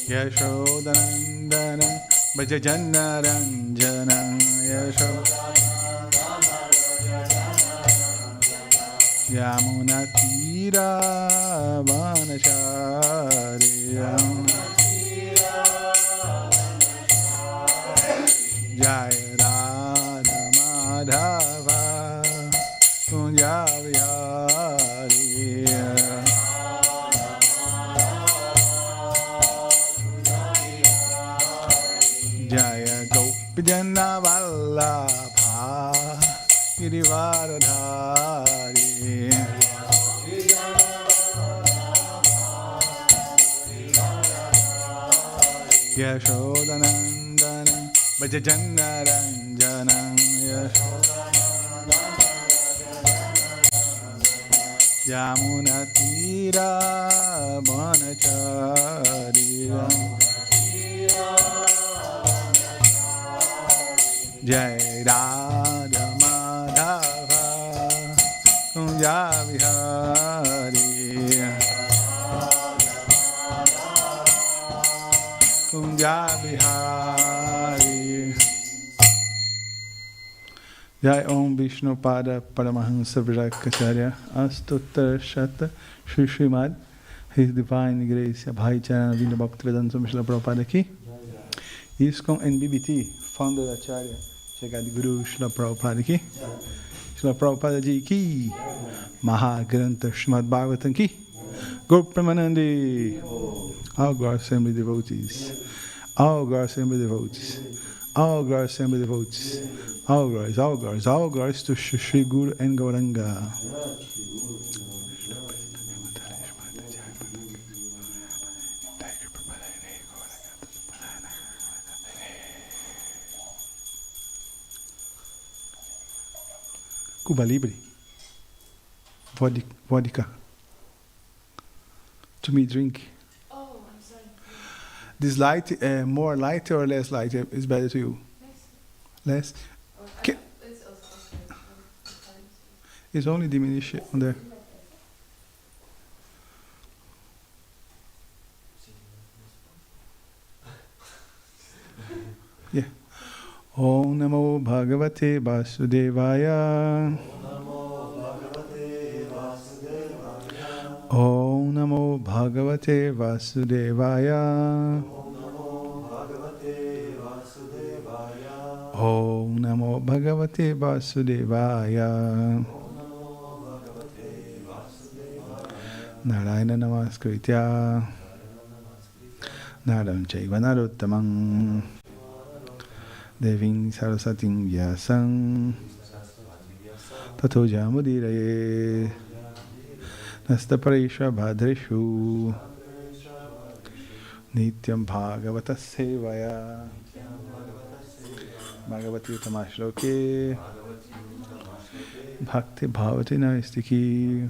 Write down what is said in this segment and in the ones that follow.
Yashodanandana Bhajajannaranjana Yamunatira Vanacharya Jaya Radha Madhava Kunja Vihari Jaya Gopijana Vallabha Girivaradhari Yashodanandana Bhajajannaranjana Yamunatira Vanacharya Jai Radha Madhava Kunja Vihari Kunja Vihari Jai Om Vishnu Pada Paramahansa Virakacharya Astuttar Shata Shri Srimad His Divine Grace Bhai Charana Vinda Bhaktivedanta Swami Srila Prabhupada ki ISKCON and BBT Founder Acharya Jagad Guru Srila Prabhupada ki Srila Prabhupada ji ki Maha Grantha Srimad Bhagavatam ki Gaur Premanandi All Gaur Assembly devotees All Gaur Assembly devotees All Gaur Assembly devotees All glories to Shri Guru and Gauranga. Cuba Libre. Vodka. To me, drink. Oh, I'm sorry. This light, more light or less light is better to you? Less? It's also It's only diminish it on there. Yeah. Om Namo Bhagavate Vasudevaya. Om Namo Bhagavate Vasudevaya. Om Namo Bhagavate Vasudevaya. Narayana Namaskritya Naram Chaiva Narottamam Devim Sarasatim Vyasam Tato Jamudiraye Nastaparisha Bhadreshu Nityam Bhagavata Sevaya Bhagavati Utamashloke Bhakti Bhavati Naistiki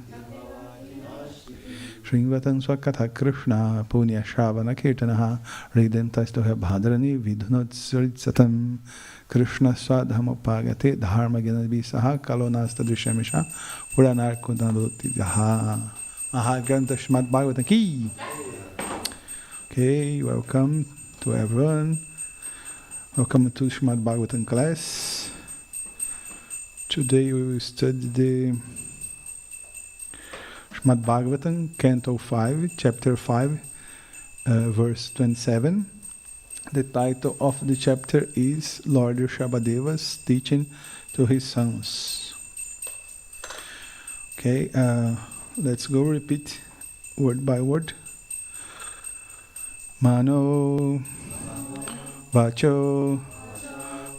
Shringvatan Swakatha Krishna Punya Shravana Kirtanaha Ridentastoha Bhadrani Vidhunot Satam Krishna Swadhamopagate Dharma Gyanadvisaha Kalonasta Drishyamisha Puranar Kundanodoti Jaha Maha Grantha Srimad Bhagavatam ki. Okay, welcome to everyone. Welcome to Srimad Bhagavatam class. Today we will study the Srimad Bhagavatam, Canto 5, Chapter 5, verse 27. The title of the chapter is Lord Rishabhadeva's teaching to his sons. Okay, let's go repeat word by word. Mano Vacho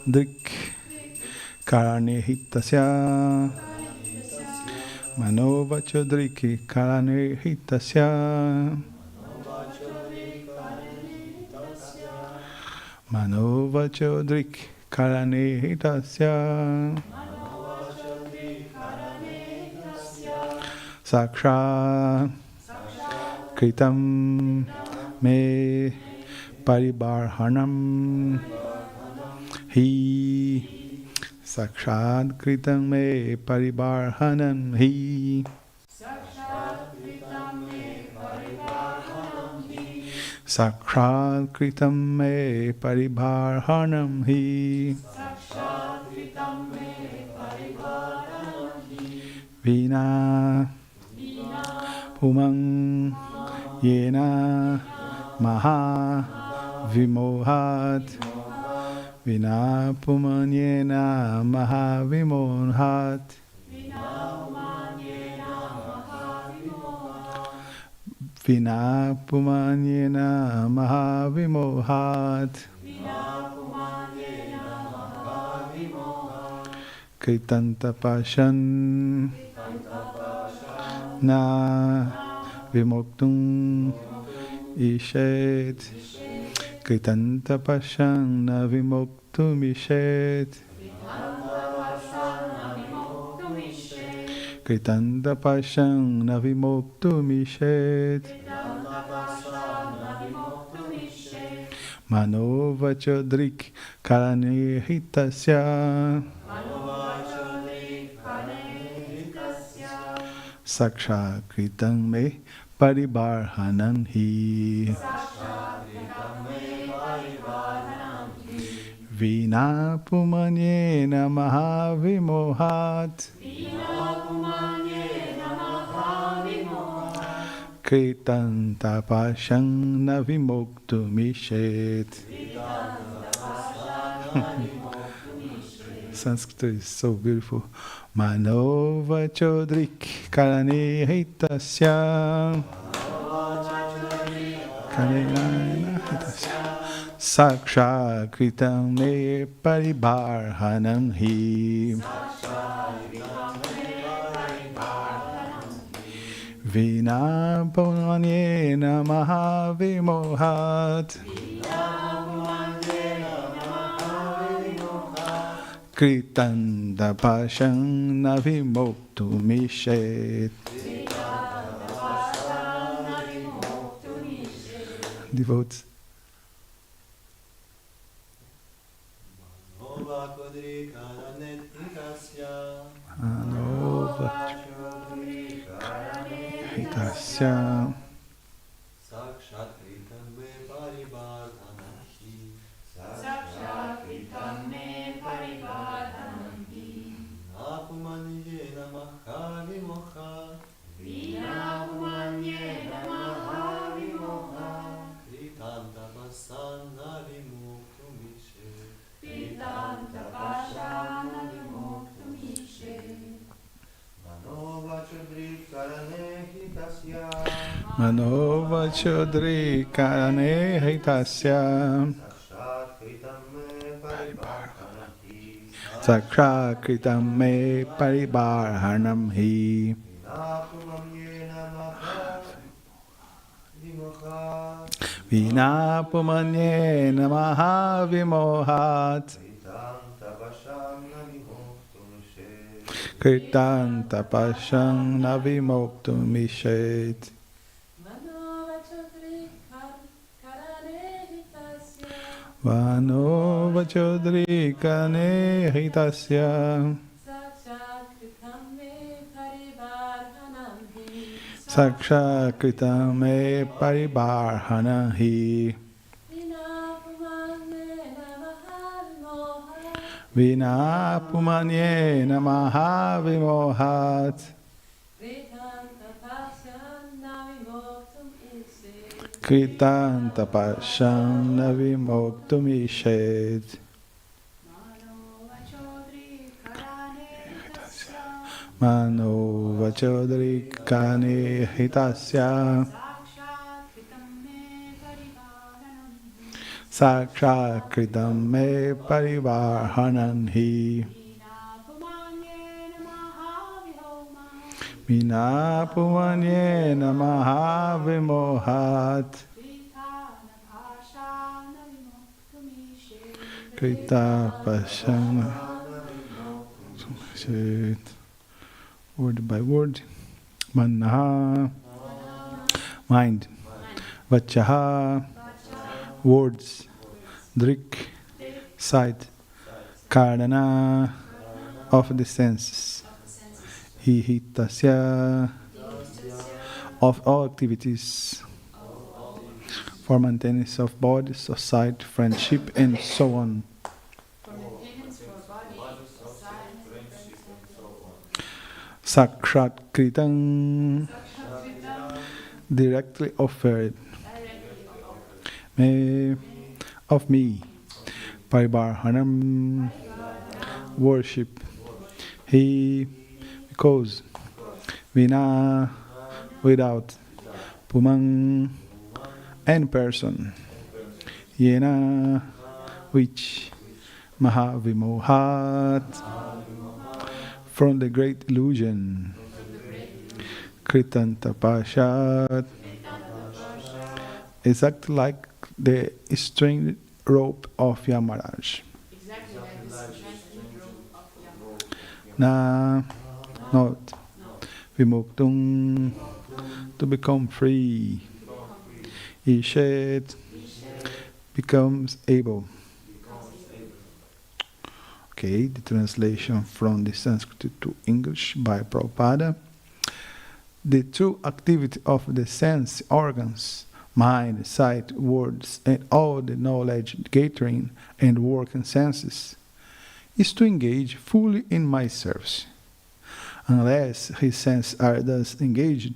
Drik Karane Hitasya Mano Vacho Drik Karane Hitasya Mano Vacho Drik Karane Hitasya Saksha Kritam Me Paribarhanam Hi Sakshat kritam me paribarhanam hi. Sakshat kritam me paribarhanam hi. Vina Pumang Yena Maha Vimohat Vina Puman Yena Maha Vimohat Vina Puman Yena Maha Vimohat Kirtanta Pashan Na Vimoktum Ishet Kirtanta Pashan Na Vimoktum Ishet Kirtanta Pashan Na Vimoktum Ishet Manova Chodrik Karane Hitasya Saksha Kritam Me Paribarhanan Hi Vina Pumanyena Mahavimohat Kritan Tapashang Navimoktumishet. Sanskrit is so beautiful. Manova Chodrik Karane Hitasya Karane Hitasya Saksha Kritam Me Paribarhanam Hi Vina Pumanyena Mahavimohat Kritan Tapashang Navimoktumishet. Devotes. Anova Hitasya Manova Chodri Karane Hitasya Saksha Kritam Me Paribarhanam Hi Vina Pumanyena Mahavimohat Kritan Tapashang Navimoktumishet. Vano Vachodri Kane Hitasya Saksha Kritame Paribarhana Hi Vina Pumanye Namaha Vimohat Kritan Tapasham Navimoktumishet. Mano Vachodri Kane Hitasya Saksha Kritam Me Parivarhanan Hi Vina Pumanye Namaha Vimohat Krita Pashana. Word by word. Manaha, mind. Vachaha, words. Drik, sight. Karana, of the senses. Hihitasya of all activities for maintenance of body, society, friendship, and so on. Sakshat Kritam directly offered me of me. Paribarhanam worship. He because Vina without Pumang and person. Yena which Maha Vimohat from the great illusion. Kritanta Pashat exactly like the string rope of Yamaraj. Na not Vimuktung to become free. Ishet becomes able. Okay, the translation from the Sanskrit to English by Prabhupada. The true activity of the sense organs, mind, sight, words, and all the knowledge gathering and working senses is to engage fully in my service. Unless his senses are thus engaged,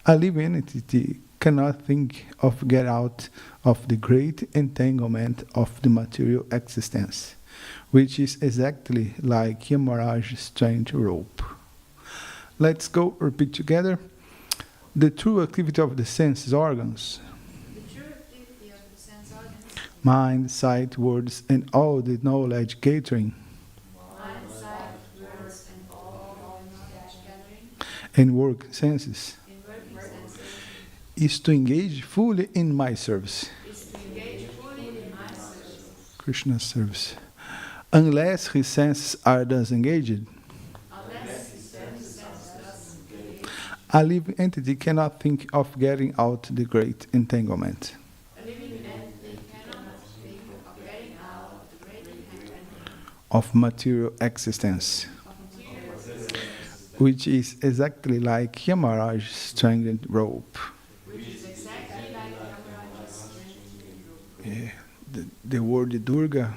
a living entity cannot think of get out of the great entanglement of the material existence, which is exactly like Yamaraj's strange rope. Let's go repeat together. The true activity of the senses organs, mind, sight, words, and all the knowledge gathering, and work senses, is to engage fully in my service. Krishna's service. Unless his senses are thus engaged, a living entity cannot think of getting out the great entanglement of material existence, which is exactly like Yamaraj's strangled rope. Yeah, the word Durga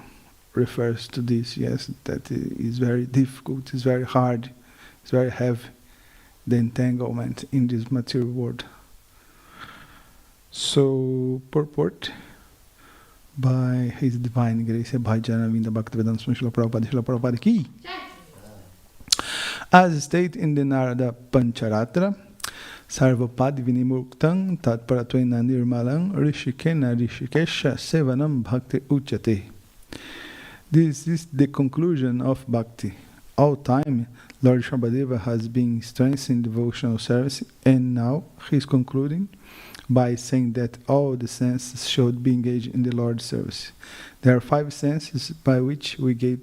refers to this, yes, that is very difficult, it's very hard, it's very heavy, the entanglement in this material world. So, purport by His Divine Grace, Bhajana Vinda Bhaktivedanta Swami Srila Prabhupada Ki. As stated in the Narada Pancharatra, Sarvapadi Vinimurktang Tatparatvena Nirmalang Rishikena Rishikesha Sevanam Bhakti Uchate. This is the conclusion of Bhakti. All time, Lord Shambhadeva has been strengthening devotional service, and now he is concluding by saying that all the senses should be engaged in the Lord's service. There are 5 senses by which we get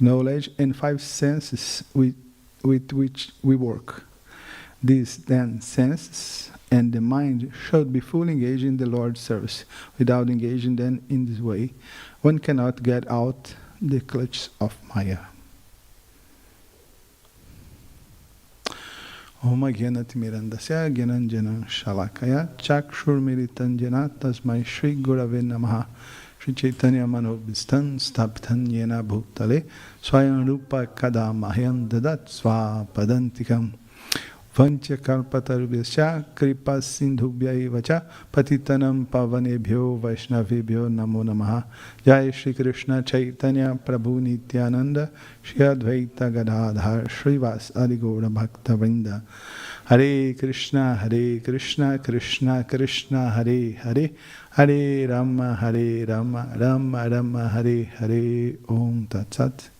knowledge and 5 senses with which we work. These then senses and the mind should be fully engaged in the Lord's service. Without engaging them in this way, one cannot get out the clutches of Maya. Om Gyanati Mirandasya Gyananjana Shalakaya Chakshurmiritanjana Tasmai Shri Gurave Namaha Shri Chaitanya Manobhistan Staptan Yena Bhutale Swayam Rupa Kadamahyam Dadat Swapadantikam Vancha Kalpatarubhyasya Kripa Sindhubhya Vacha Patitanam Pavanebhyo Vaishnavebhyo Namo Namaha. Jai Shri Krishna Chaitanya Prabhu Nityananda Shri Advaita Gadadhar Srivas Adigaura Bhakta Vrinda. Hare Krishna Krishna Krishna Hare Hare Hare Rama Rama Rama Hare Hare. Om Tat Sat.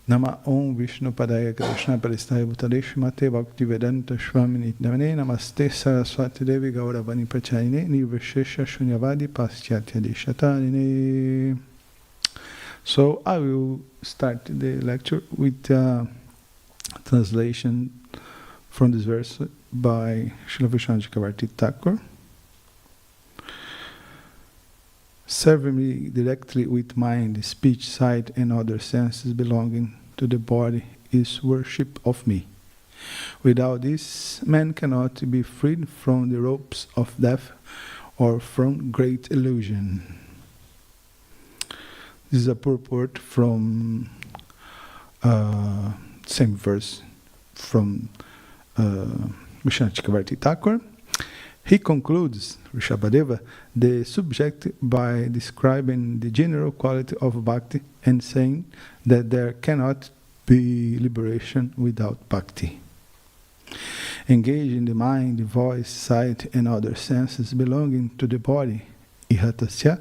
Nama Om Vishnu Padaya Krishna Paristaya Bhutale Shrimate Bhaktivedanta Swami Nityanamane Namaste Saraswati Devi Gauravani Prachayine Nirvishesha Shunyavadi Paschatya Deshatarine. So I will start the lecture with translation from this verse by Srila Vishwanath Chakravarti Thakur. Serving me directly with mind, speech, sight, and other senses belonging to the body is worship of me. Without this, man cannot be freed from the ropes of death or from great illusion. This is a purport from same verse from Vishnu Chakravarti Thakur. He concludes, Rishabhadeva, the subject by describing the general quality of bhakti and saying that there cannot be liberation without bhakti. Engage in the mind, voice, sight, and other senses belonging to the body, ihatasya,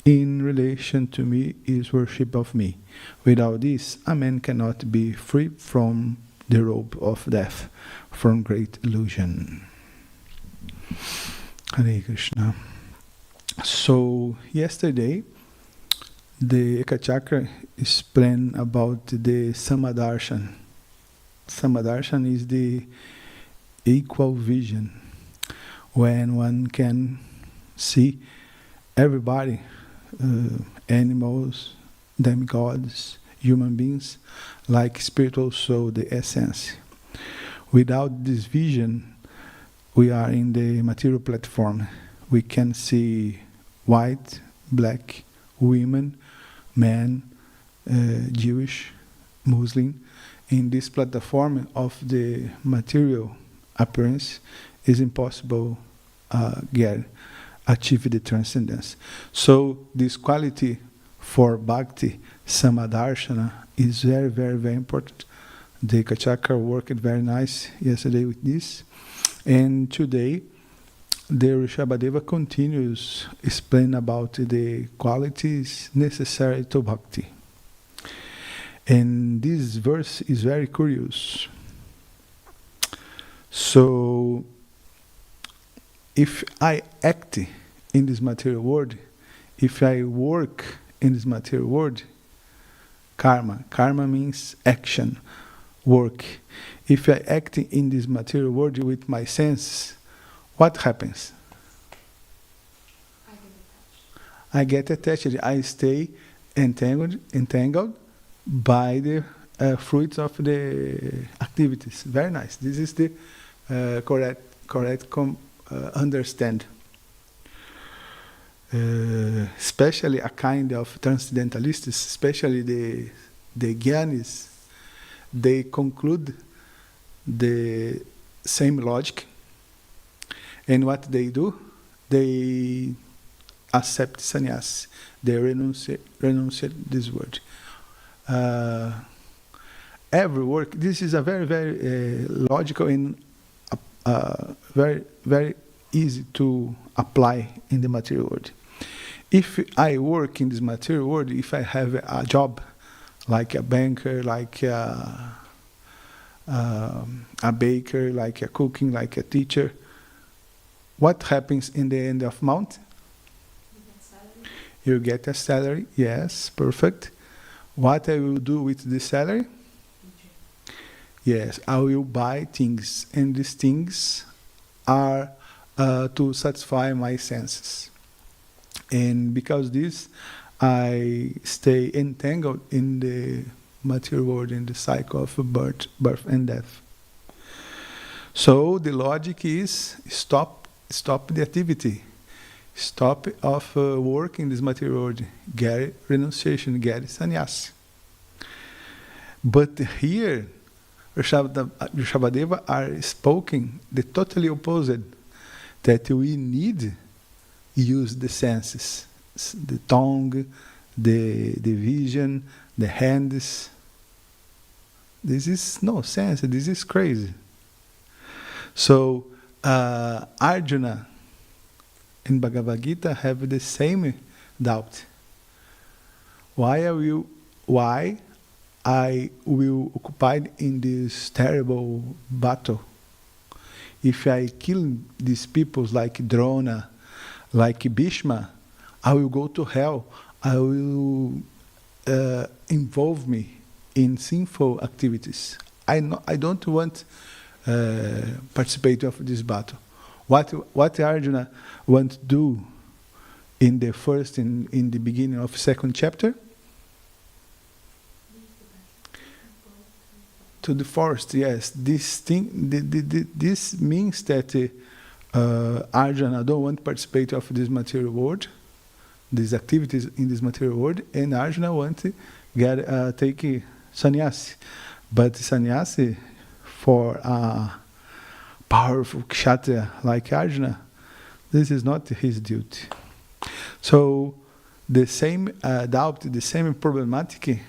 in relation to me is worship of me. Without this, a man cannot be free from the rope of death, from great illusion. Hare Krishna. So, yesterday, the Ekachakra explained about the Samadarshan. Samadarshan is the equal vision, when one can see everybody, animals, demigods, human beings, like spiritual soul, the essence. Without this vision, we are in the material platform. We can see white, black, women, men, Jewish, Muslim. In this platform of the material appearance, is impossible achieve the transcendence. So this quality for bhakti, samadarshana, is very, very, very important. The Kachakra worked very nice yesterday with this. And today, the Rishabhadeva continues explaining about the qualities necessary to bhakti. And this verse is very curious. So, if I act in this material world, if I work in this material world, karma means action, work. If I act in this material world with my senses, what happens? I get attached. I stay entangled by the fruits of the activities. Very nice. This is the correct understand. Especially a kind of transcendentalists, especially the Gyanis, they conclude the same logic, and what they do, they accept sannyas, they renunciate this word. Every work, this is a very, very logical and very, very easy to apply in the material world. If I work in this material world, if I have a job, like a banker, like a baker, like a cooking, like a teacher, what happens in the end of month? You get a salary, yes, perfect. What I will do with the salary? Yes, I will buy things, and these things are to satisfy my senses. And because this, I stay entangled in the material world, in the cycle of birth and death. So the logic is stop the activity, stop of work in this material world, get renunciation, get sannyas. But here, Rishabhadeva are speaking the totally opposite, that we need use the senses, the tongue, the vision, the hands. This is no sense, this is crazy. So Arjuna in Bhagavad Gita have the same doubt. Why I will occupy in this terrible battle? If I kill these peoples like Drona, like Bhishma, I will go to hell. I will involve me in sinful activities. I don't want participate of this battle. What Arjuna want to do in the beginning of second chapter? To the forest, yes. This means that Arjuna don't want to participate of this material world, these activities in this material world, and Arjuna want to take sannyasi. But sannyasi, for a powerful kshatriya like Arjuna, this is not his duty. So the same doubt, the same problematic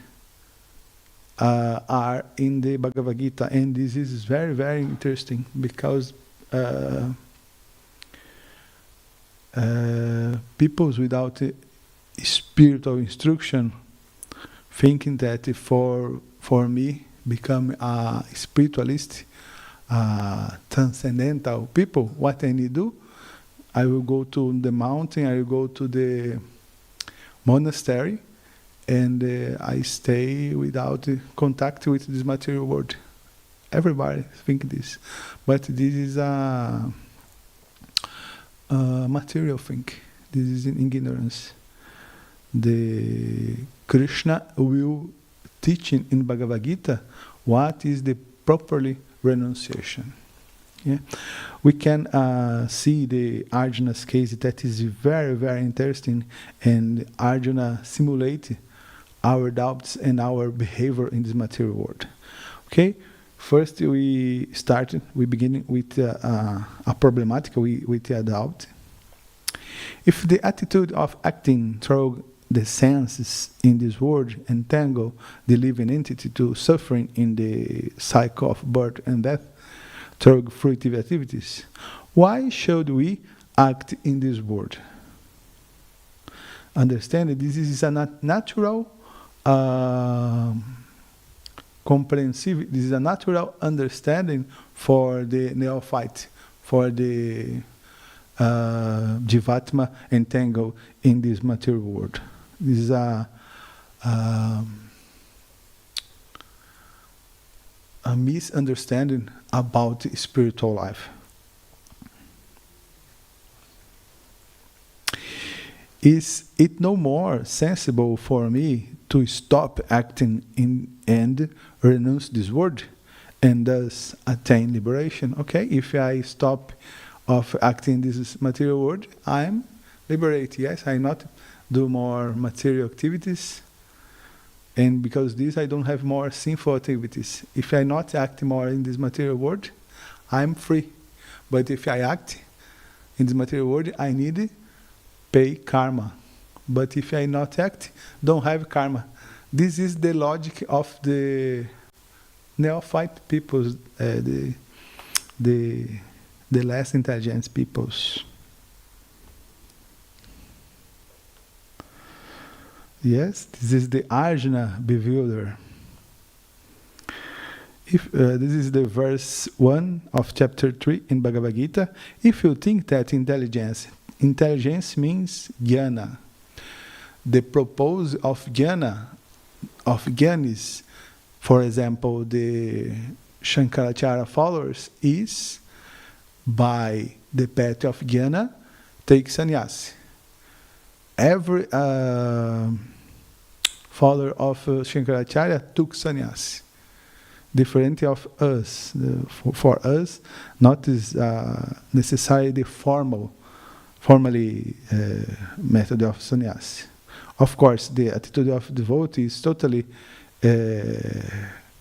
are in the Bhagavad Gita, and this is very, very interesting because peoples without spiritual instruction thinking that for me become a spiritualist, transcendental people, what I need to do, I will go to the mountain, I will go to the monastery, and I stay without contact with this material world. Everybody think this, but this is a material thing. This is in ignorance. The Krishna will teach in Bhagavad Gita what is the properly renunciation. Yeah, we can see the Arjuna's case that is very, very interesting, and Arjuna simulate our doubts and our behavior in this material world. Okay, first we begin with a problematic with a doubt. If the attitude of acting through the senses in this world entangle the living entity to suffering in the cycle of birth and death through fruitive activities, why should we act in this world? Understand that this is a natural comprehensive, this is a natural understanding for the neophyte, for the Jivatma entangled in this material world. This is a misunderstanding about spiritual life. Is it no more sensible for me to stop acting and renounce this world and thus attain liberation? Okay, if I stop of acting in this material world, I'm liberated. Yes, I not do more material activities, and because this I don't have more sinful activities. If I not act more in this material world, I'm free. But if I act in this material world, I need pay karma. But if I not act, don't have karma. This is the logic of the neophyte peoples, the less intelligent peoples. Yes, this is the Arjuna bewilder. If this is the verse 1 of chapter 3 in Bhagavad Gita. If you think that intelligence means jnana, the purpose of jnana, is, for example, the Shankaracharya followers, is by the path of jnana, take sannyasi. Every follower of Shankaracharya took sannyasi. Different of us. For us, not is necessarily the formally method of sannyasi. Of course, the attitude of devotee is totally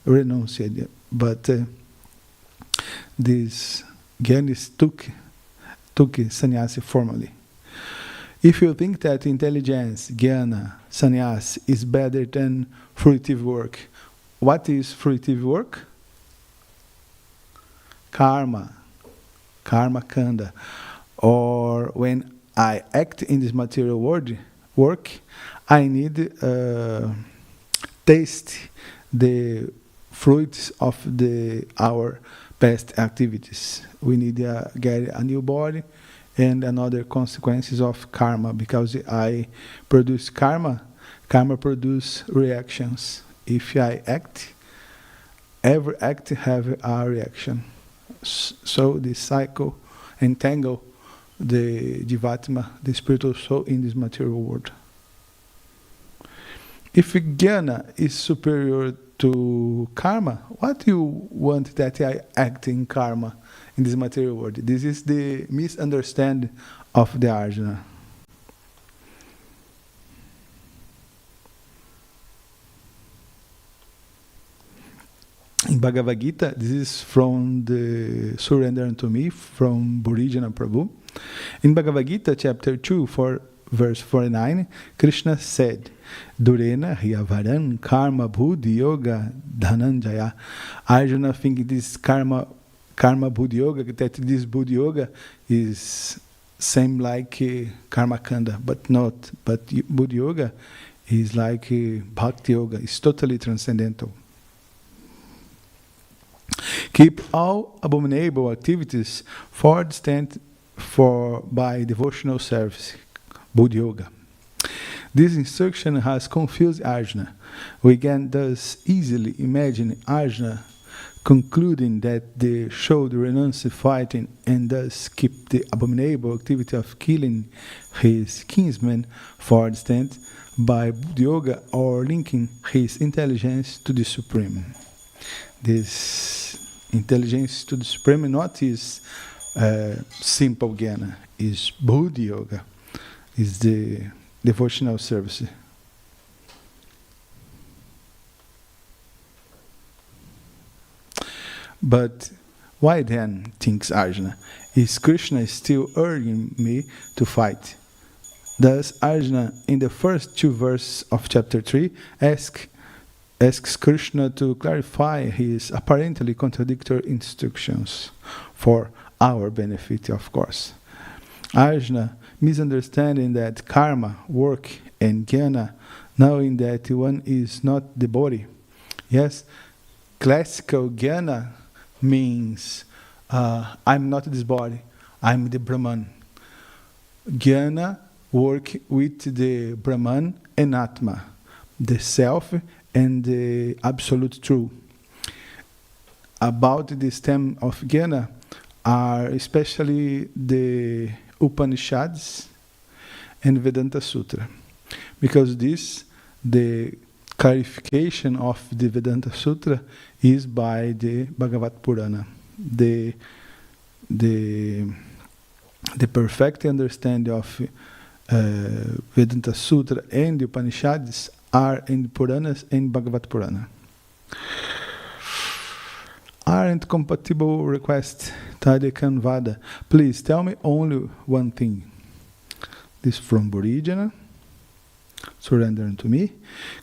renounced, but these Gyanis took sannyasi formally. If you think that intelligence, jnana, sannyas is better than fruitive work, what is fruitive work? Karma kanda. Or when I act in this material work, I need taste the fruits of our past activities. We need to get a new body and another consequences of karma, because I produce karma produce reactions. If I act, every act have a reaction. So the cycle entangle the Jivatma, the spiritual soul, in this material world. If jnana is superior to karma, what you want that I act in karma in this material world? This is the misunderstanding of the Arjuna. In Bhagavad Gita, this is from the Surrender Unto Me from Burijana Prabhu. In Bhagavad Gita, chapter 2, verse 49, Krishna said, Durena Hyavaran Karma Buddhi Yoga Dhananjaya. Arjuna think this karma Buddhi Yoga, that this Buddhi Yoga is same like Karma Kanda, but not. But Buddhi Yoga is like Bhakti Yoga, it's totally transcendental. Keep all abominable activities by devotional service, Buddha Yoga. This instruction has confused Arjuna. We can thus easily imagine Arjuna concluding that they should renounce fighting and thus keep the abominable activity of killing his kinsmen, for instance, by Buddha Yoga or linking his intelligence to the Supreme. This intelligence to the Supreme not is simple jnana, is Buddha Yoga, is the devotional service. But why then, thinks Arjuna, is Krishna still urging me to fight? Thus Arjuna, in the first two verses of chapter 3, asks Krishna to clarify his apparently contradictory instructions for our benefit, of course. Arjuna, misunderstanding that karma, work, and jnana, knowing that one is not the body. Yes, classical jnana means I'm not this body, I'm the Brahman. Jnana work with the Brahman and Atma, the self and the absolute truth. About the stem of jnana are especially the Upanishads and Vedanta Sutra, because the clarification of the Vedanta Sutra is by the Bhagavad Purana. The perfect understanding of Vedanta Sutra and the Upanishads are in Puranas and Bhagavad Purana. Aren't compatible request, Tadekan Vada. Please tell me only one thing. This from Burijana. Surrender unto me.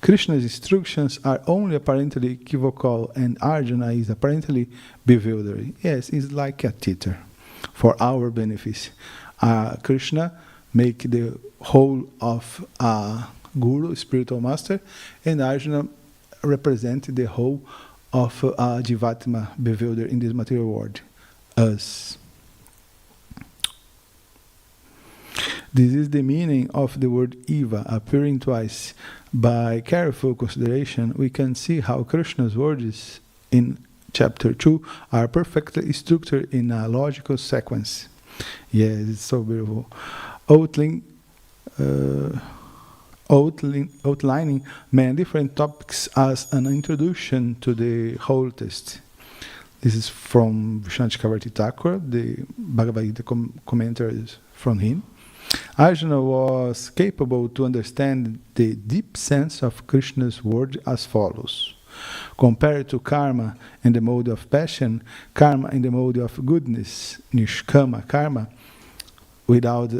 Krishna's instructions are only apparently equivocal and Arjuna is apparently bewildered. Yes, it's like a teacher for our benefit. Krishna make the whole of Guru, spiritual master, and Arjuna represent the whole of Jivatma, bewildered in this material world, us. This is the meaning of the word Eva appearing twice. By careful consideration, we can see how Krishna's words in chapter 2 are perfectly structured in a logical sequence. Yes, it's so beautiful. Outlining many different topics as an introduction to the whole text. This is from Vishwanath Chakravarti Thakur, the Bhagavad Gita commentaries from him. Arjuna was capable to understand the deep sense of Krishna's word as follows. Compared to karma in the mode of passion, karma in the mode of goodness, nishkama karma, without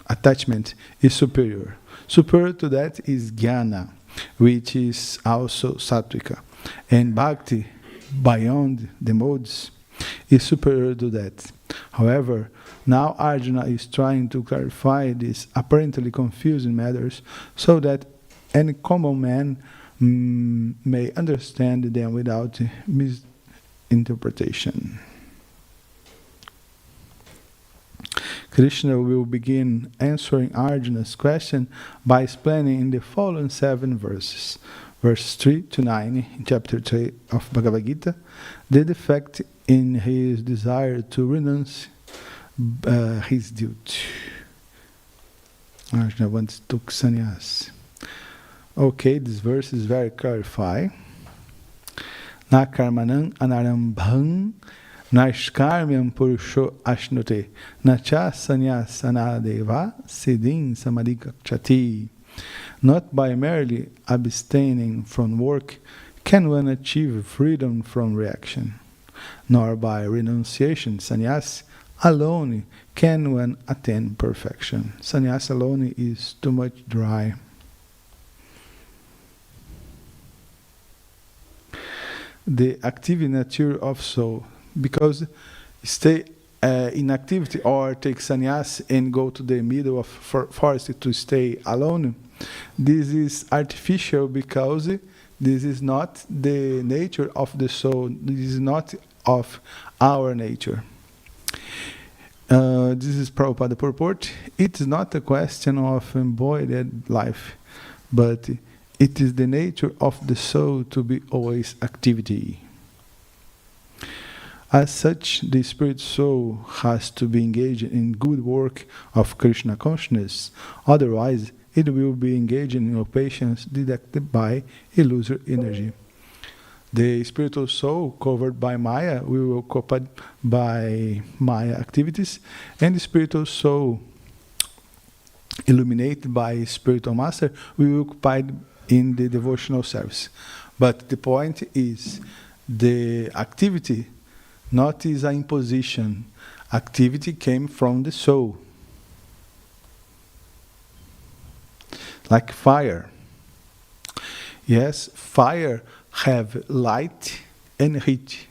attachment, is superior. Superior to that is jnana, which is also sattvika. And bhakti, beyond the modes, is superior to that. However, now Arjuna is trying to clarify these apparently confusing matters so that any common man may understand them without misinterpretation. Krishna will begin answering Arjuna's question by explaining in the following 7 verses, verses 3 to 9 in chapter 3 of Bhagavad Gita, the defect in his desire to renounce his duty. Arjuna wants to sannyas. Okay, this verse is very clarifying. Na karmanam anarambham naishkarmyam purusho ashnute nacha sanyasana deva siddhin samadhikachati. Not by merely abstaining from work can one achieve freedom from reaction, nor by renunciation, sannyas, alone can one attain perfection. Sannyas alone is too much dry. The active nature of soul, because stay in activity or take sannyas and go to the middle of forest to stay alone, this is artificial because this is not the nature of the soul. This is not of our nature. This is Prabhupada purport. It is not a question of embodied life, but it is the nature of the soul to be always activity. As such, the spirit soul has to be engaged in good work of Krishna consciousness. Otherwise, it will be engaged in occupations directed by illusory energy. The spiritual soul covered by Maya will be occupied by Maya activities, and the spiritual soul illuminated by spiritual master will be occupied in the devotional service. But the point is, the activity not is an imposition. Activity came from the soul. Like fire. Yes, fire have light and heat.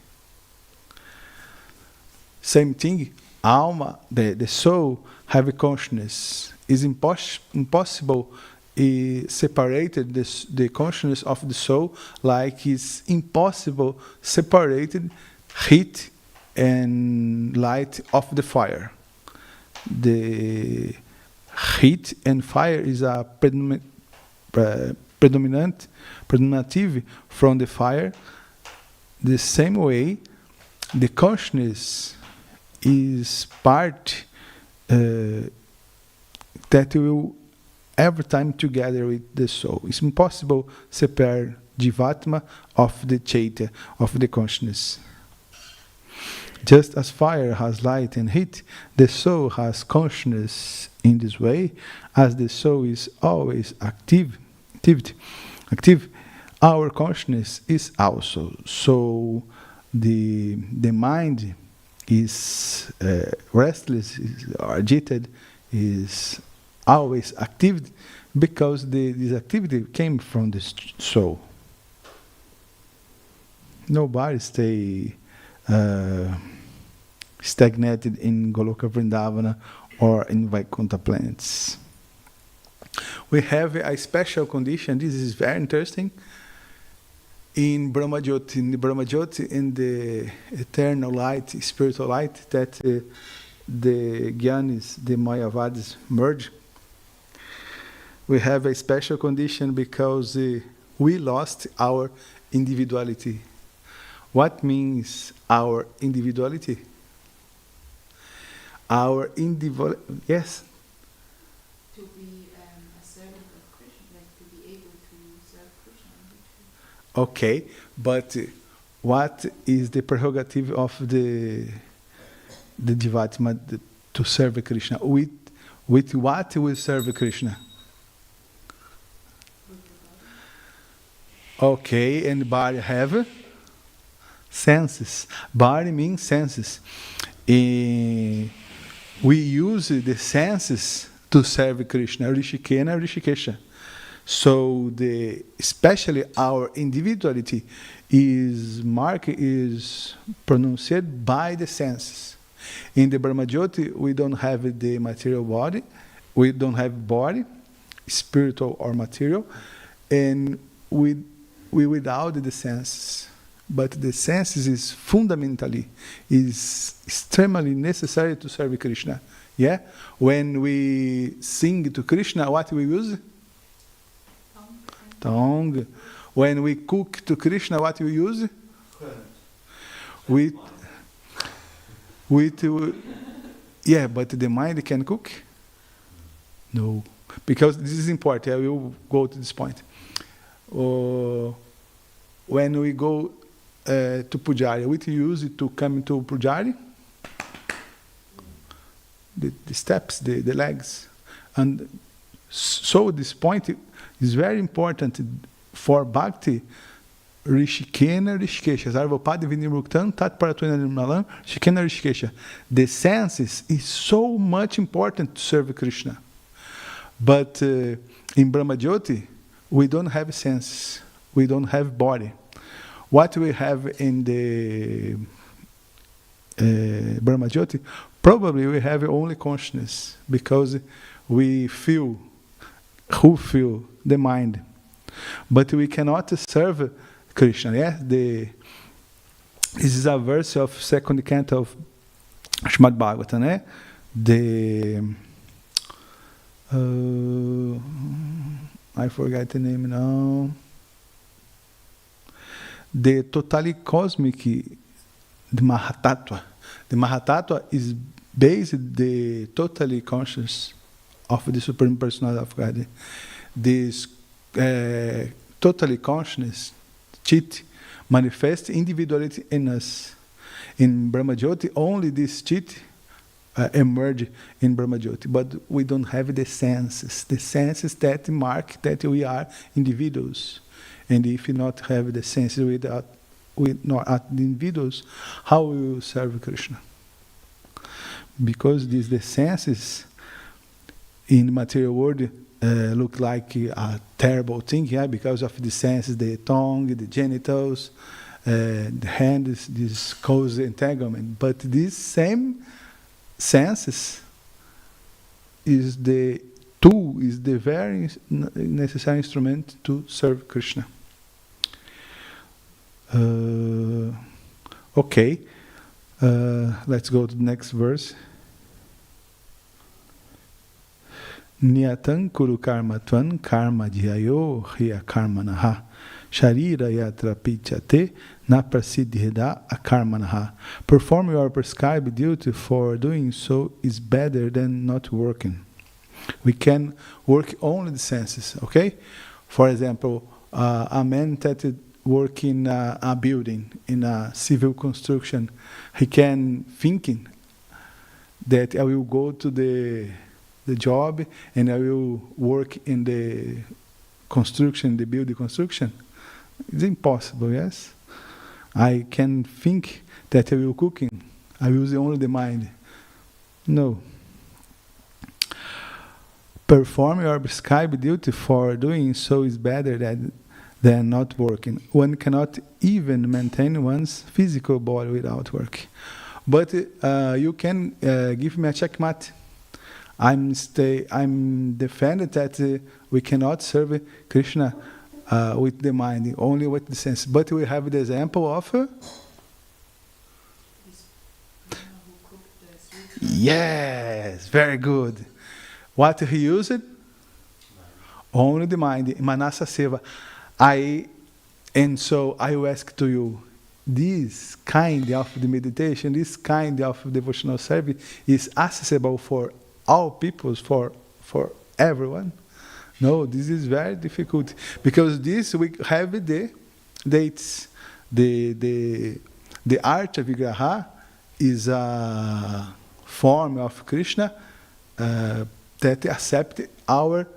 Same thing, alma, the soul, have a consciousness. It's impossible separated the consciousness of the soul, like it's impossible separated heat and light of the fire. The heat and fire is a predominative from the fire. The same way, the consciousness is part that will every time together with the soul. It's impossible to separate Jivatma of the Chaitya, of the consciousness. Just as fire has light and heat, the soul has consciousness in this way. As the soul is always active, our consciousness is also. So the mind is restless, is agitated, is always active, because this activity came from the soul. Nobody stay stagnated in Goloka Vrindavana or in Vaikuntha planets. We have a special condition. This is very interesting. In Brahmajyoti, in the eternal light, spiritual light, that the Gyanis, the Mayavadis merge. We have a special condition because we lost our individuality. What means our individuality? Our individual, yes? To be a servant of Krishna, like to be able to serve Krishna. Okay, but what is the prerogative of the Jivatma to serve Krishna? With what we serve Krishna? Okay, and body have senses. Body means senses. We use the senses to serve Krishna, Rishikena, Rishikesha. So especially our individuality is pronounced by the senses. In the Brahmajyoti, we don't have the material body, we don't have body, spiritual or material, and we without the senses. But the senses is fundamentally, is extremely necessary to serve Krishna. Yeah? When we sing to Krishna, what we use? Tongue. When we cook to Krishna, what we use? Yeah, but the mind can cook? No. Because this is important. I will go to this point. When we go to Pujari? We use it to come to Pujari. The steps, the legs. And so this point is very important for Bhakti. Rishikena Rishikesha. Sarvapadi Vinimuktam Tat Paratuna Nirmalam Rishikena Rishikesha. The senses is so much important to serve Krishna. But in Brahmajyoti, we don't have senses. We don't have body. What we have in the Brahmajyoti, probably we have only consciousness, because we feel the mind. But we cannot serve Krishna. Yeah? This is a verse of second canto of Srimad Bhagavatam. Eh? I forgot the name now. The totally cosmic, the Mahatattva. The Mahatattva is based the totally conscious of the Supreme Personality of God. This totally consciousness, Chit, manifests individuality in us. In Brahmajyoti, only this Chit emerge in Brahmajyoti, but we don't have the senses that mark that we are individuals. And if we not have the senses we not at the individuals, how we will serve Krishna? Because the senses in the material world look like a terrible thing, yeah, because of the senses, the tongue, the genitals, the hands, this cause entanglement. But these same senses is the tool, is the very necessary instrument to serve Krishna. Okay, let's go to the next verse. Niyatan kuru karma tvan karma dhyayo hiya karmanaha sharira yatra pichate na prasidhida akarmanaha. Perform your prescribed duty, for doing so is better than not working. We can work only the senses, okay? For example, a man that work in a building, in a civil construction, he can thinking that I will go to the job and I will work in the construction, the building construction. It's impossible, yes? I can think that I will cooking. I use only the mind. No. Perform your prescribed duty, for doing so is better than not working. One cannot even maintain one's physical body without work. But you can give me a checkmate. I'm defended that we cannot serve Krishna with the mind, only with the sense. But we have the example of yes, very good. What he used? Only the mind, Manasa Seva. And so I will ask to you, this kind of the meditation, this kind of devotional service is accessible for all peoples, for everyone? No, this is very difficult, because this we have the dates. The Archa Vigraha is a form of Krishna that accept our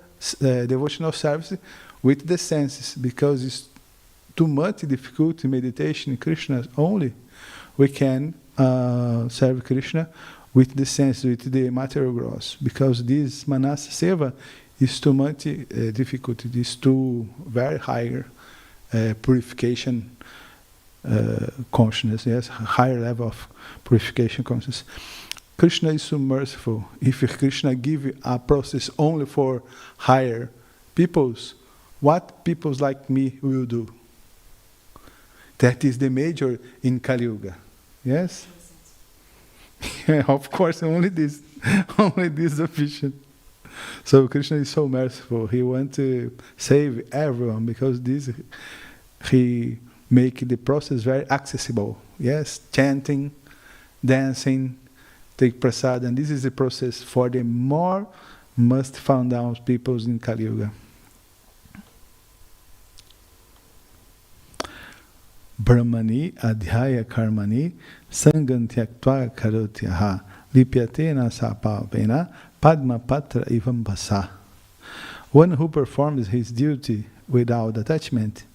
devotional service with the senses, because it's too much difficult in meditation in Krishna only. We can serve Krishna with the sense, with the material gross, because this Manasa Seva is too much difficult. It is too very higher purification consciousness, yes, higher level of purification consciousness. Krishna is so merciful. If Krishna give a process only for higher peoples, what peoples like me will do? That is the major in Kali Yuga. Yes? Yeah, of course, only this is sufficient. So Krishna is so merciful. He wants to save everyone, because this he make the process very accessible. Yes, chanting, dancing, take prasad, and this is the process for the more must found down peoples in Kali Yuga. Brahmani adhyaya karmani sangam tyaktva karotyaha lipyatena sapapena padma patra ivam basa. One who performs his duty without attachment.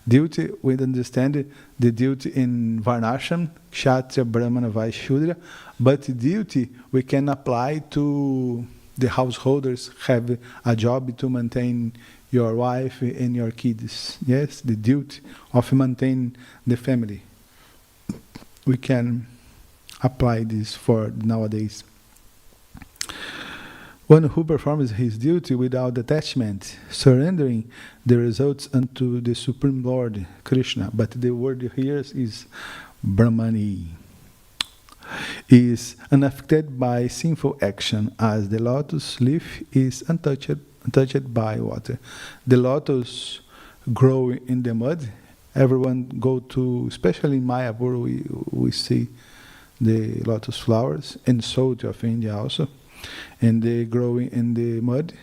Duty, we understand the duty in Varnashram, Kshatriya, Brahmana, Vaishya, Shudra, but duty we can apply to the householders, have a job to maintain your wife and your kids. Yes, the duty of maintaining the family. We can apply this for nowadays. One who performs his duty without attachment, surrendering the results unto the Supreme Lord, Krishna. But the word here is Brahmani. Is unaffected by sinful action, as the lotus leaf is untouched by water. The lotus grow in the mud. Everyone go to, especially in Mayapur, we see the lotus flowers, and south of India also. And they grow in the mud,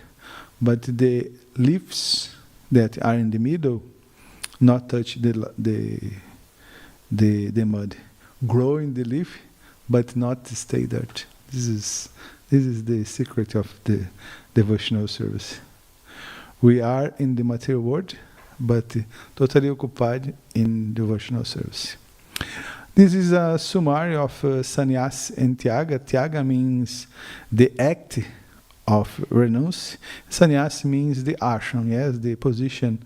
but the leaves that are in the middle not touch the mud. Grow in the leaf, but not stay dirt. This is the secret of the devotional service. We are in the material world, but totally occupied in devotional service. This is a summary of sannyas and tyaga. Tyaga means the act of renounce. Sannyas means the ashram, yes, the position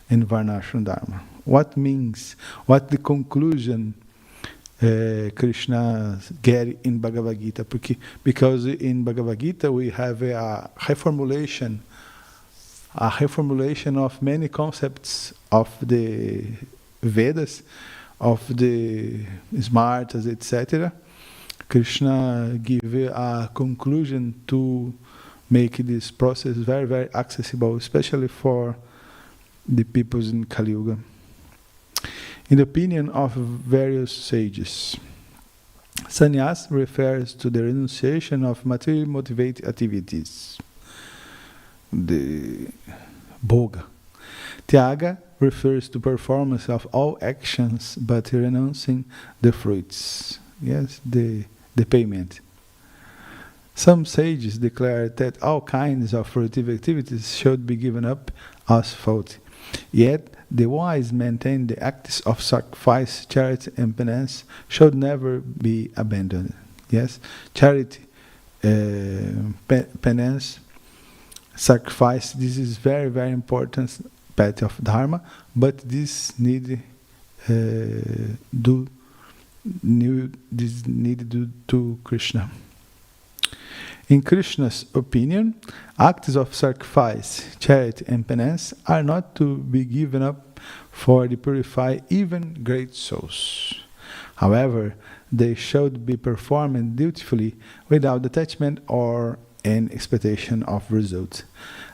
in Varnashram Dharma. What means, what the conclusion Krishna get in Bhagavad Gita? Because in Bhagavad Gita we have a reformulation of many concepts of the Vedas, of the smartas, etc. Krishna give a conclusion to make this process very, very accessible, especially for the peoples in Kali Yuga. In the opinion of various sages, sannyas refers to the renunciation of materially motivated activities, the bhoga. Tyaga refers to performance of all actions, but renouncing the fruits. Yes, the payment. Some sages declare that all kinds of fruitive activities should be given up as faulty. Yet the wise maintain the acts of sacrifice, charity, and penance should never be abandoned. Yes, charity, penance, sacrifice. This is very, very important path of Dharma, but this need due to Krishna. In Krishna's opinion, acts of sacrifice, charity, and penance are not to be given up for to purify even great souls. However, they should be performed dutifully without attachment or an expectation of results.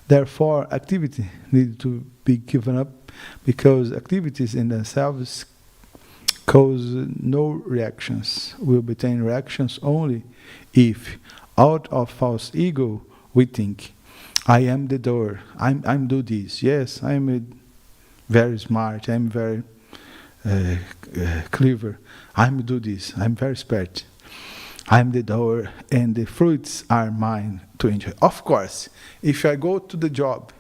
Therefore, activity needs to be given up because activities in themselves cause no reactions. Will obtain reactions only if, out of false ego, we think, I am the door, I'm do this. Yes, I'm very smart, I'm very clever, I'm do this, I'm very smart. I'm the door and the fruits are mine to enjoy. Of course, if I go to the job,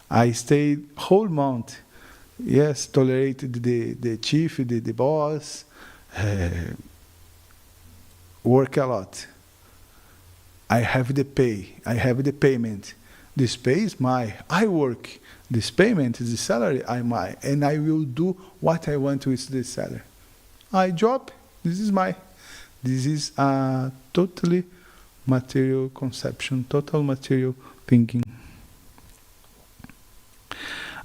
I stay whole month, yes, tolerated the chief, the boss, work a lot. I have the pay, I have the payment. This pay is mine, I work. This payment is the salary I mine, and I will do what I want with this salary. I job, this is mine. This is a totally material conception, total material thinking.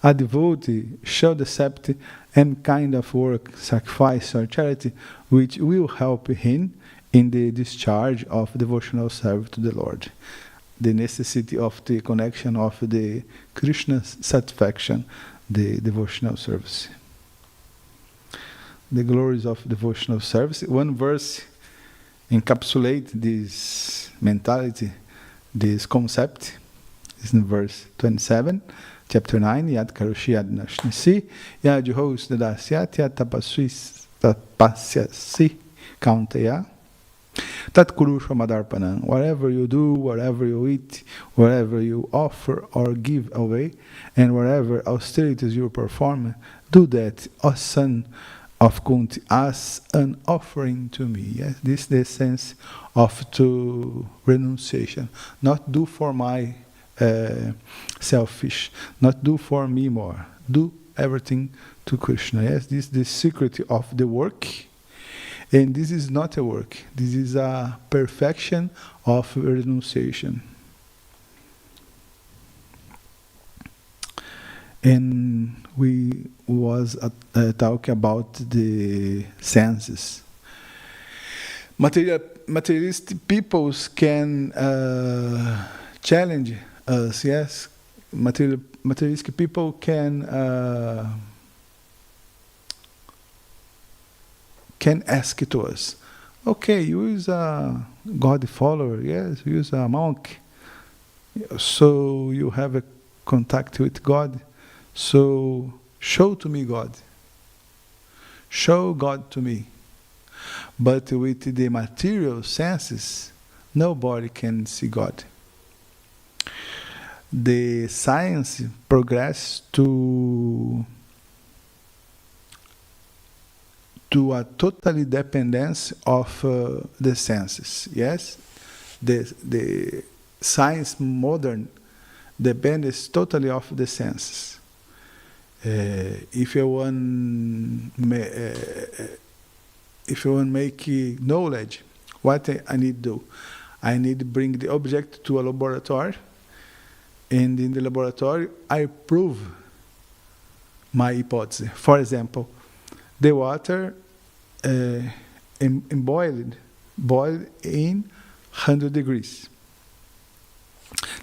A devotee should accept any kind of work, sacrifice, or charity which will help him in the discharge of devotional service to the Lord. The necessity of the connection of the Krishna's satisfaction, the devotional service. The glories of devotional service. One verse encapsulates this mentality, this concept. It's in verse 27. Chapter 9, Yad Karoshi Yad Nashnisi, Yad Juhos Dadasyat, Yad Tapasyasi, Kauntaya. Tat Kurusha Madarpanam. Whatever you do, whatever you eat, whatever you offer or give away, and whatever austerities you perform, do that, O son of Kunti, as an offering to me. Yes, this is the sense of to renunciation. Not do for my selfish, not do for me more. Do everything to Krishna. Yes, this is the secret of the work. And this is not a work. This is a perfection of renunciation. And we was talking about the senses. Materialistic peoples can challenge us. Yes, materialistic people can ask to us, okay, you is a God follower, yes, you is a monk, so you have a contact with God, so show to me God. Show God to me. But with the material senses, nobody can see God. The science progress to a totally dependence of the senses. Yes, the science modern depends totally of the senses. If you want make knowledge, what I need to do? I need to bring the object to a laboratory, and in the laboratory I prove my hypothesis. For example, the water boiled in 100 degrees.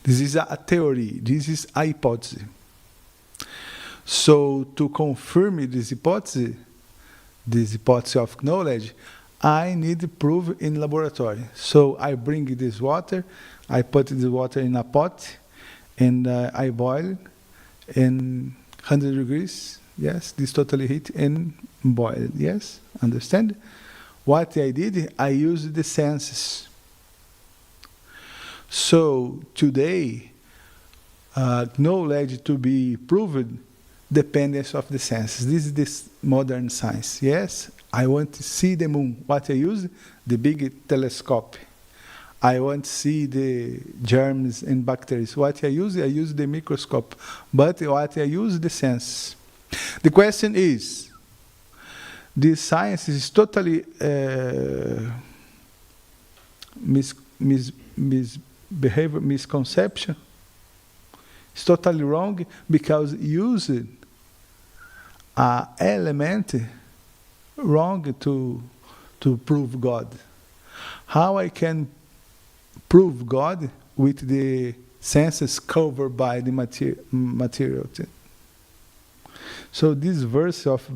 This is a theory. This is a hypothesis. So to confirm this hypothesis of knowledge, I need to prove in laboratory. So I bring this water, I put this water in a pot, and I boil in 100 degrees. Yes, this totally heat and boil. Yes, understand? What I did, I used the senses. So today, knowledge to be proved dependence of the senses. This is this modern science. Yes, I want to see the moon. What I use? The big telescope. I want to see the germs and bacteria. What I use the microscope. But what I use, the sense. The question is, this science is totally misconception. It's totally wrong because used an element wrong to prove God. How I can prove God with the senses covered by the material? So this verse of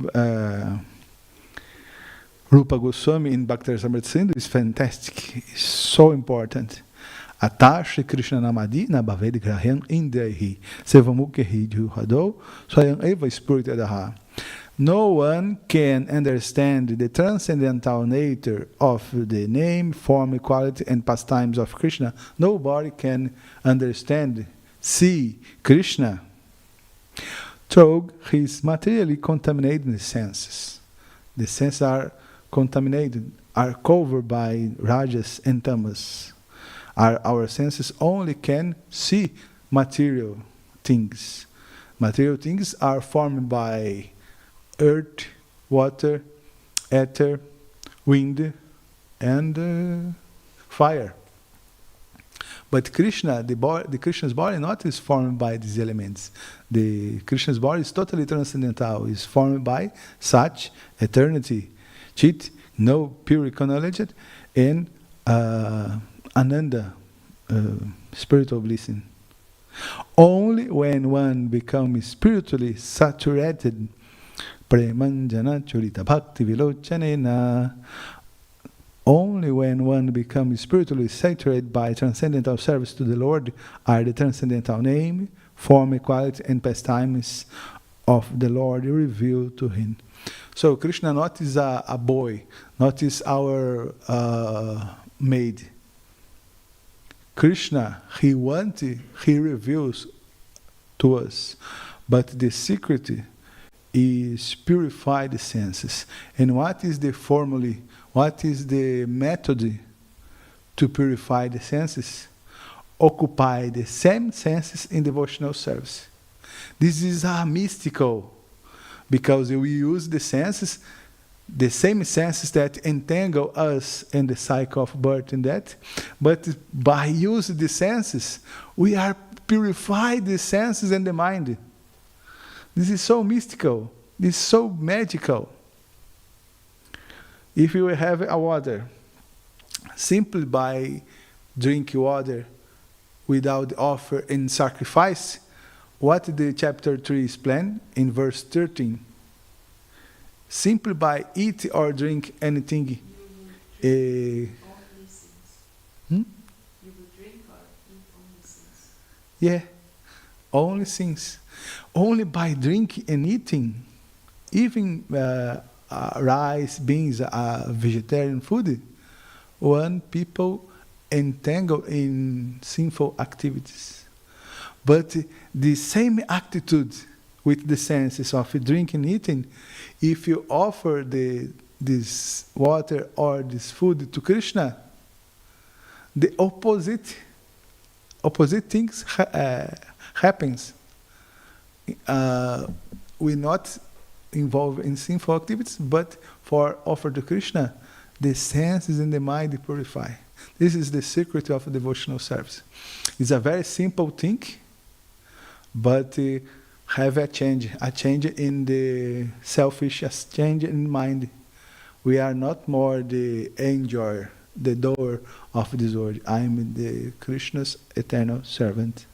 Rupa Goswami in Bhakti Rasamrita Sindhu is fantastic. It's so important. Atashi Krishna Namadi Nabhaved Grahyan Indrihi Sevamukhi Juhado Swayam Eva Spurtadaha. No one can understand the transcendental nature of the name, form, quality, and pastimes of Krishna. Nobody can understand, see Krishna through his materially contaminated senses. The senses are contaminated, are covered by rajas and tamas. Our senses only can see material things. Material things are formed by earth, water, ether, wind, and fire. But Krishna, the Krishna's body not is formed by these elements. The Krishna's body is totally transcendental. It's formed by Sach, eternity, Chit, no pure knowledge, and Ananda, spiritual blessing. Only when one becomes spiritually saturated, Premanjana Churita Bhakti Vilochanena, only when one becomes spiritually saturated by transcendental service to the Lord, are the transcendental name, form, equality, and pastimes of the Lord revealed to him. So Krishna not is a boy, not is our maid. Krishna, he reveals to us. But the secret is purify the senses. And what is the formula? What is the method to purify the senses? Occupy the same senses in devotional service. This is a mystical, because we use the senses, the same senses that entangle us in the cycle of birth and death, but by using the senses, we are purifying the senses and the mind. This is so mystical. This is so magical. If you have a water, simply by drinking water without offer and sacrifice, what the chapter 3 is planned in verse 13. Simply by eat or drink anything. Only sins. Hmm? You will drink or eat only sins. Yeah, only things. Only by drinking and eating, even rice, beans, vegetarian food, one people entangle in sinful activities. But the same attitude with the senses of drinking and eating, if you offer this water or this food to Krishna, the opposite things happens. We not involved in sinful activities, but for offer to Krishna, the senses and the mind purify. This is the secret of devotional service. It's a very simple thing, but have a change in the selfish, a change in mind. We are not more the enjoyer, the doer of this world. I am the Krishna's eternal servant.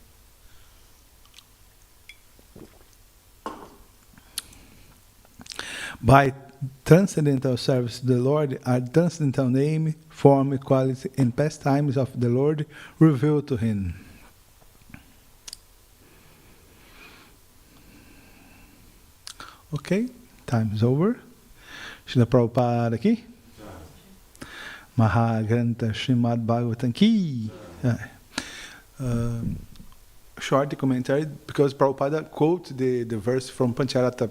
By transcendental service to the Lord are transcendental name, form, quality, and pastimes of the Lord revealed to him. Ok, time is over. Srila Prabhupada aqui. Maha Granta Srimad Bhagavatam ki. Short commentary, because Prabhupada quote the verse from Pancharata,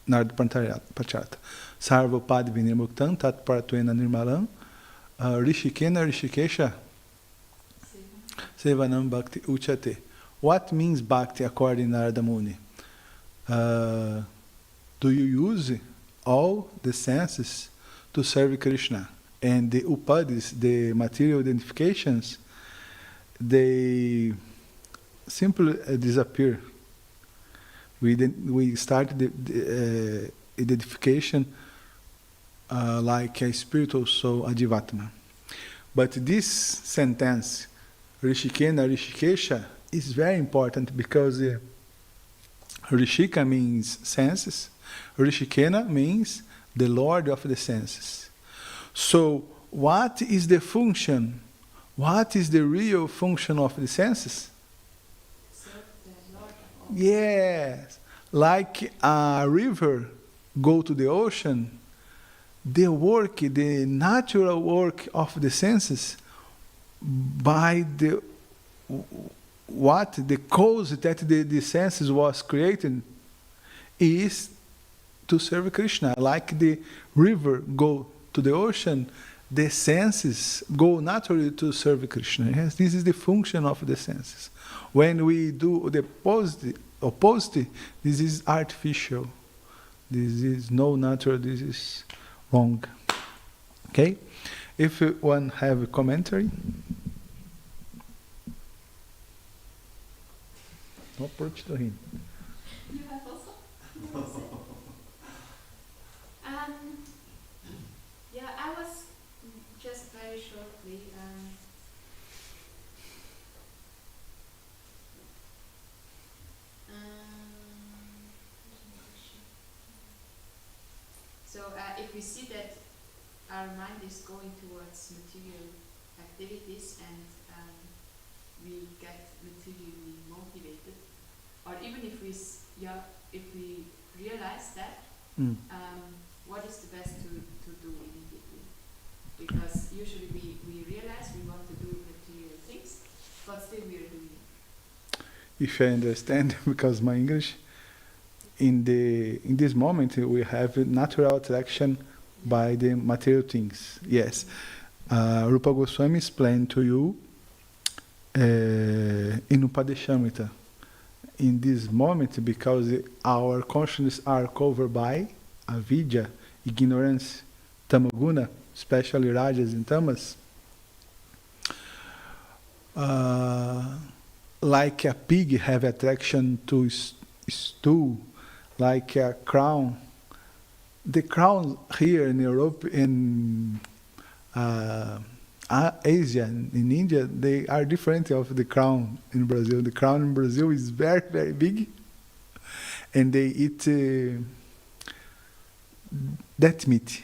Narada Pancharata. Sarvapad Vinirmuktam Tat Paratuena Nirmalam Rishikena Rishikesha Sevanam Bhakti Uchate. What means Bhakti according to Narada Muni? Do you use all the senses to serve Krishna? And the upadis, the material identifications, they simply disappear. We start the identification like a spiritual soul, a Jivatma. But this sentence, Rishikena Rishikesha, is very important because Rishika means senses, Rishikena means the Lord of the senses. So, what is the function? What is the real function of the senses? Yes, like a river go to the ocean, the work, the natural work of the senses, by the cause that the senses was created, is to serve Krishna. Like the river go to the ocean, the senses go naturally to serve Krishna. Yes, this is the function of the senses. When we do the opposite, this is artificial. This is no natural, this is wrong. Okay? If one have a commentary. No approach to him. You have also? Yeah, I was just very shortly. So if we see that our mind is going towards material activities and we get materially motivated, or even if if we realize that, what is the best to do immediately? Because usually we realize we want to do material things, but still we are doing it. If I understand, because my English, in this moment we have natural attraction by the material things. Yes, Rupa Goswami explained to you in Upadeshamrita. In this moment, because our consciousness are covered by avidya, ignorance, tamaguna, especially rajas and tamas, like a pig have attraction to stool, like a crown. The crown here in Europe, in Asia, in India, they are different of the crown in Brazil. The crown in Brazil is very, very big, and they eat that meat.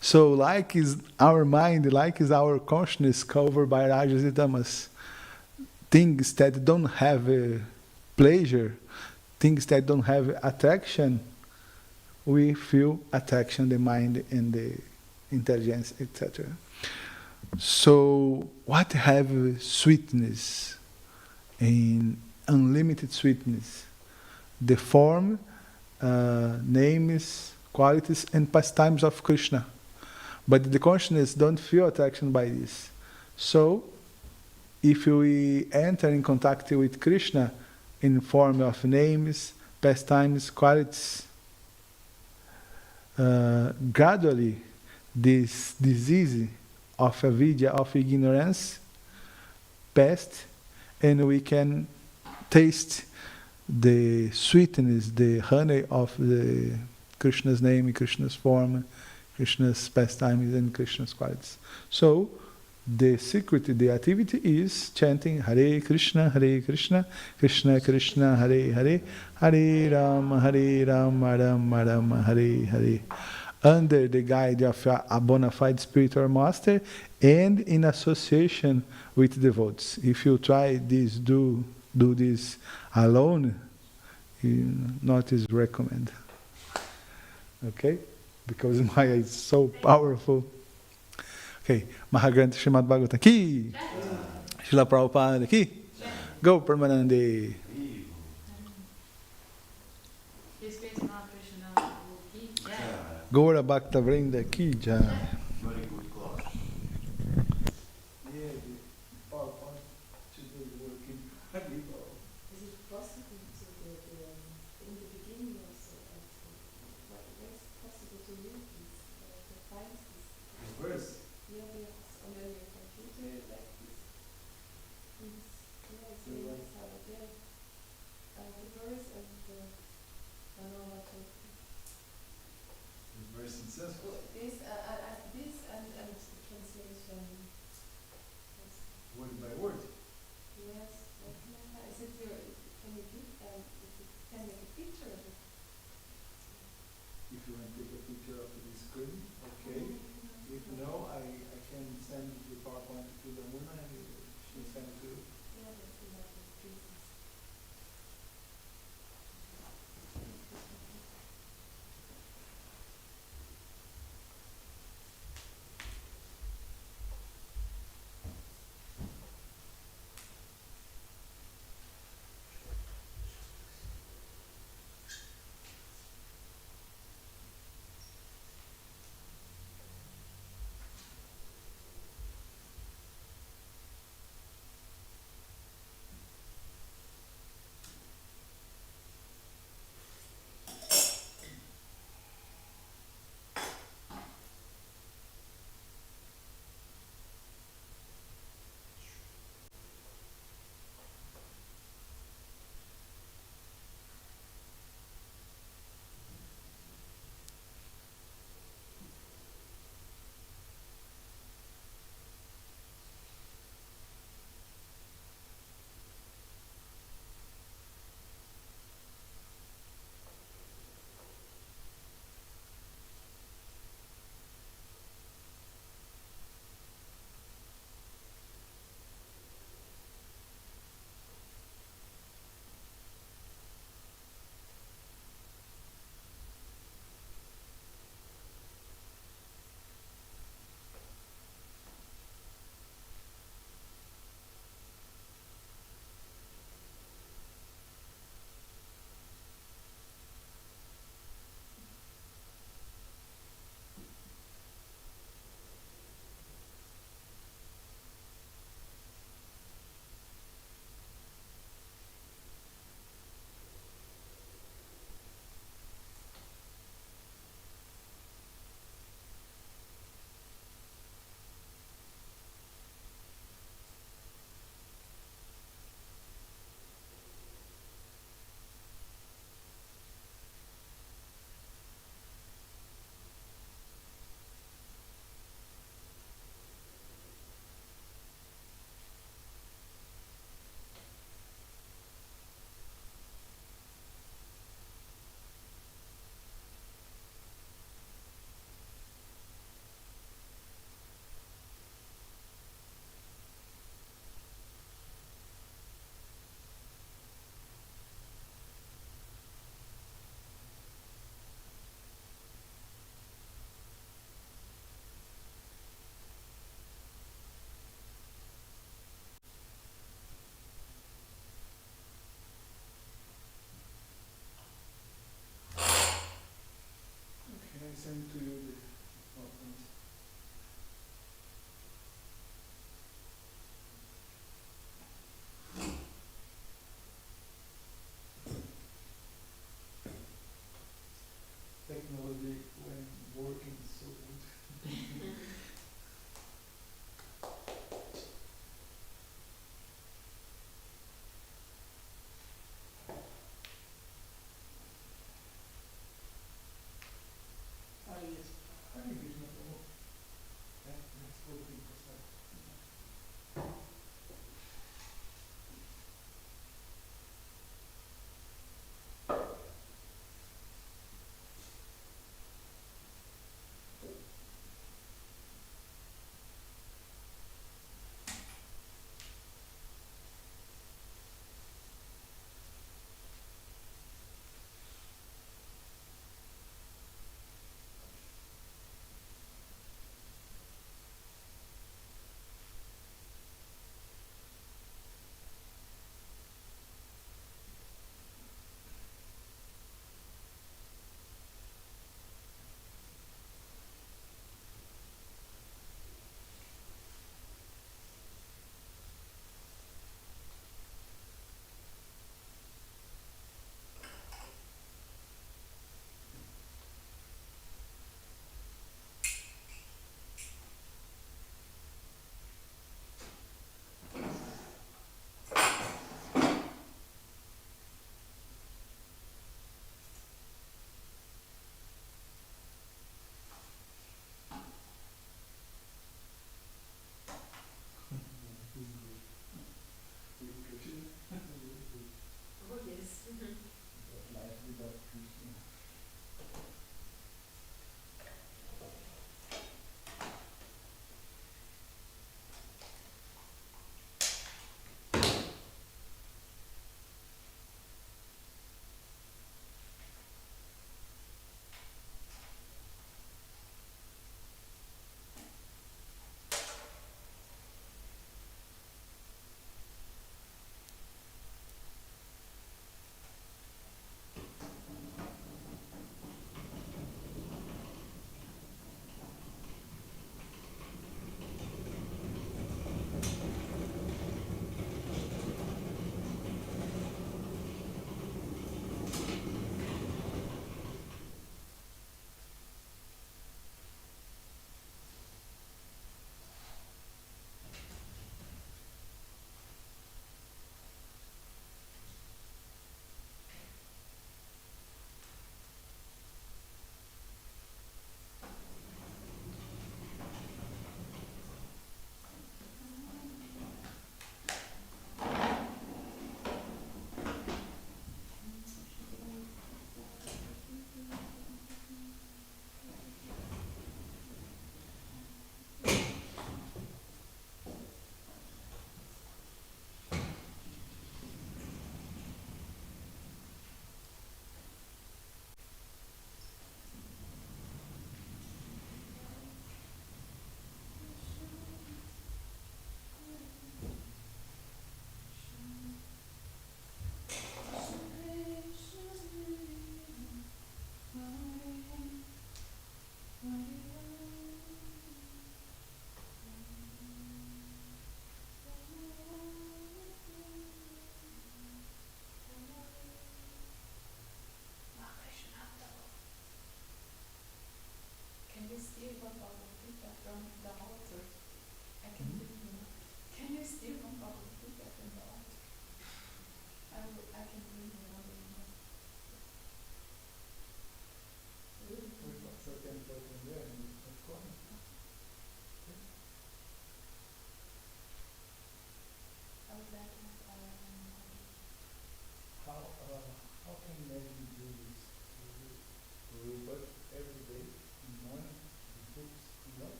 So, like is our mind, like is our consciousness covered by rajas and tamas, things that don't have pleasure, things that don't have attraction, we feel attraction, the mind and the intelligence, etc. So, what have sweetness, in unlimited sweetness? The form, names, qualities, and pastimes of Krishna. But the consciousness don't feel attraction by this. So, if we enter in contact with Krishna in form of names, pastimes, qualities, gradually this disease of avidya, of ignorance, passed, and we can taste the sweetness, the honey of the Krishna's name, Krishna's form, Krishna's pastimes, and Krishna's qualities. So, the secret, the activity is chanting Hare Krishna, Krishna Krishna, Hare Hare, Hare Rama, Rama Rama, Hare Hare, under the guide of a bona fide spiritual master and in association with devotees. If you try this, do this alone, not is recommended. Okay? Because Maya is so powerful. Okay, Mahagrantha Srimad Bhagavatam ki, Srila Prabhupada ki, go Paramanande. Gaura Bhakta Vrinda ki jai. Very good class. Yeah, the PowerPoint today is working. Is it possible to in the beginning also, where it's possible to read this, to find this? The verse. Yeah, on your computer, like this. Yeah, it's really nice how it is. The verse and I don't know what to. The verse itself. This and the translation. Word by word. Yes, that's nice.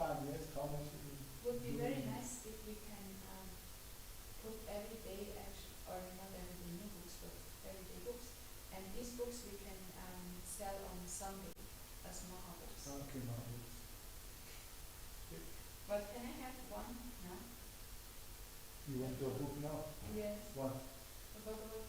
time, yes, how much you Would be do very it. nice if we can put everyday action, or not everyday new books, but everyday books. And these books we can sell on Sunday as Maha books. Okay, Maha. But can I have one now? You want your book now? Yes. One. A Bhagavad